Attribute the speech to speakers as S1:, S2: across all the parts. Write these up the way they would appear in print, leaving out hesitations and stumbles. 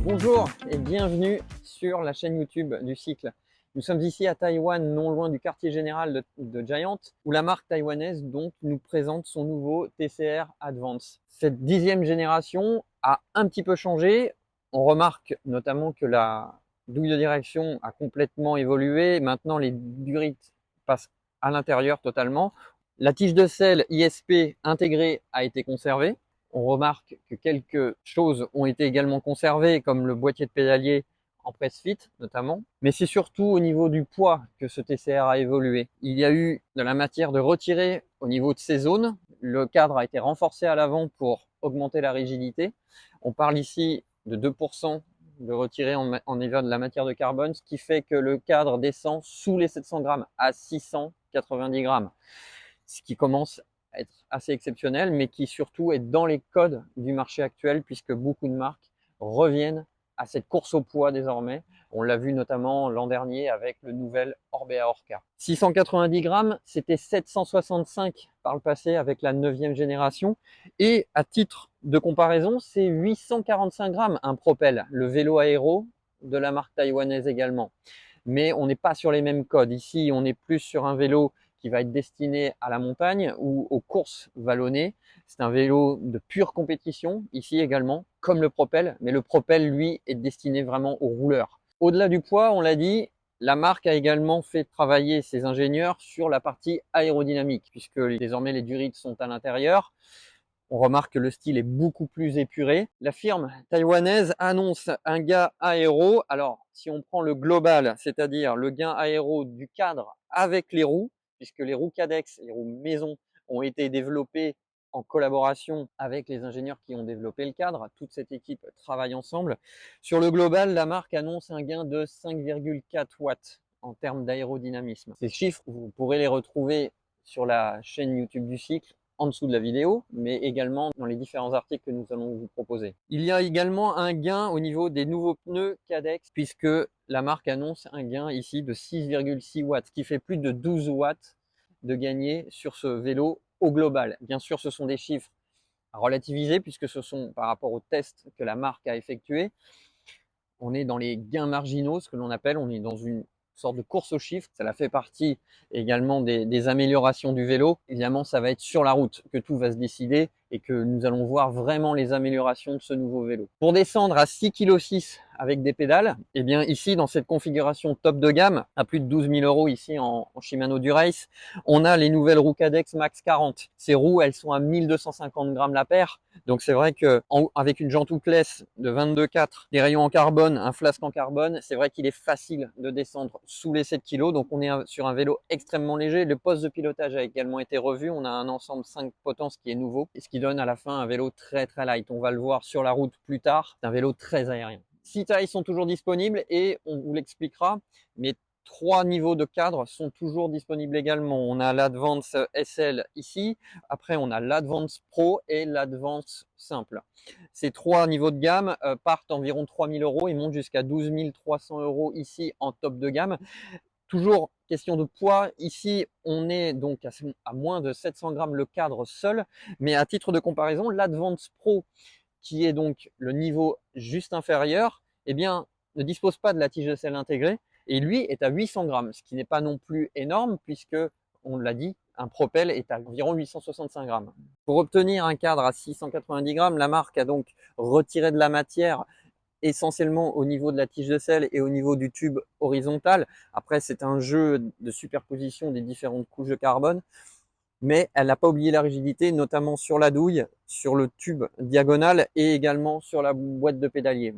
S1: Bonjour et bienvenue sur la chaîne YouTube du cycle. Nous sommes ici à Taïwan, non loin du quartier général de Giant, où la marque taïwanaise donc nous présente son nouveau TCR Advance. Cette 10e génération a un petit peu changé. On remarque notamment que la douille de direction a complètement évolué. Maintenant, les durites passent à l'intérieur totalement. La tige de selle ISP intégrée a été conservée. On remarque que quelques choses ont été également conservées, comme le boîtier de pédalier en press fit notamment. Mais c'est surtout au niveau du poids que ce TCR a évolué. Il y a eu de la matière de retirer au niveau de ces zones. Le cadre a été renforcé à l'avant pour augmenter la rigidité. On parle ici de 2% de retiré en niveau de la matière de carbone, ce qui fait que le cadre descend sous les 700 grammes à 690 grammes. Ce qui commence à être assez exceptionnel, mais qui surtout est dans les codes du marché actuel, puisque beaucoup de marques reviennent à cette course au poids désormais. On l'a vu notamment l'an dernier avec le nouvel Orbea Orca. 690 grammes, c'était 765 par le passé avec la 9e génération. Et à titre de comparaison, c'est 845 grammes un Propel, le vélo aéro de la marque taïwanaise également. Mais on n'est pas sur les mêmes codes. Ici, on est plus sur un vélo qui va être destiné à la montagne ou aux courses vallonnées. C'est un vélo de pure compétition, ici également, comme le Propel, mais le Propel, lui, est destiné vraiment aux rouleurs. Au-delà du poids, on l'a dit, la marque a également fait travailler ses ingénieurs sur la partie aérodynamique, puisque désormais les durites sont à l'intérieur. On remarque que le style est beaucoup plus épuré. La firme taïwanaise annonce un gain aéro. Alors, si on prend le global, c'est-à-dire le gain aéro du cadre avec les roues, puisque les roues Cadex, les roues maison, ont été développées en collaboration avec les ingénieurs qui ont développé le cadre. Toute cette équipe travaille ensemble. Sur le global, la marque annonce un gain de 5,4 watts en termes d'aérodynamisme. Ces chiffres, vous pourrez les retrouver sur la chaîne YouTube du cycle en dessous de la vidéo, mais également dans les différents articles que nous allons vous proposer. Il y a également un gain au niveau des nouveaux pneus Cadex, puisque la marque annonce un gain ici de 6,6 watts, ce qui fait plus de 12 watts de gagné sur ce vélo au global. Bien sûr, ce sont des chiffres à relativiser, puisque ce sont par rapport aux tests que la marque a effectués. On est dans les gains marginaux, ce que l'on appelle, on est dans une sorte de course aux chiffres. Ça fait partie également des améliorations du vélo. Évidemment, ça va être sur la route que tout va se décider et que nous allons voir vraiment les améliorations de ce nouveau vélo. Pour descendre à 6,6 kg avec des pédales, eh bien ici, dans cette configuration top de gamme, à plus de 12 000 € ici en Shimano Dura-Ace, on a les nouvelles roues Cadex Max 40. Ces roues, elles sont à 1250 grammes la paire. Donc c'est vrai que avec une jante hookless de 22,4, des rayons en carbone, un flasque en carbone, c'est vrai qu'il est facile de descendre sous les 7 kg. Donc on est sur un vélo extrêmement léger. Le poste de pilotage a également été revu. On a un ensemble 5 potences qui est nouveau, et ce qui donne à la fin un vélo très light. On va le voir sur la route plus tard. C'est un vélo très aérien. 6 tailles sont toujours disponibles et on vous l'expliquera, mais 3 niveaux de cadre sont toujours disponibles également. On a l'Advance SL ici, après on a l'Advance Pro et l'Advance Simple. Ces 3 niveaux de gamme partent environ 3 000 € et montent jusqu'à 12 300 € ici en top de gamme. Toujours question de poids, ici on est donc à moins de 700 grammes le cadre seul, mais à titre de comparaison, l'Advance Pro, qui est donc le niveau juste inférieur, eh bien, ne dispose pas de la tige de selle intégrée et lui est à 800 grammes, ce qui n'est pas non plus énorme puisque, on l'a dit, un Propel est à environ 865 grammes. Pour obtenir un cadre à 690 grammes, la marque a donc retiré de la matière essentiellement au niveau de la tige de selle et au niveau du tube horizontal. Après, c'est un jeu de superposition des différentes couches de carbone. Mais elle n'a pas oublié la rigidité, notamment sur la douille, sur le tube diagonal et également sur la boîte de pédalier.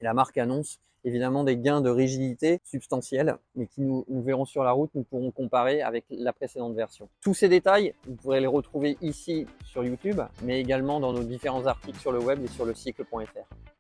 S1: Et la marque annonce évidemment des gains de rigidité substantiels, mais qui nous verrons sur la route, nous pourrons comparer avec la précédente version. Tous ces détails, vous pourrez les retrouver ici sur YouTube, mais également dans nos différents articles sur le web et sur le cycle.fr.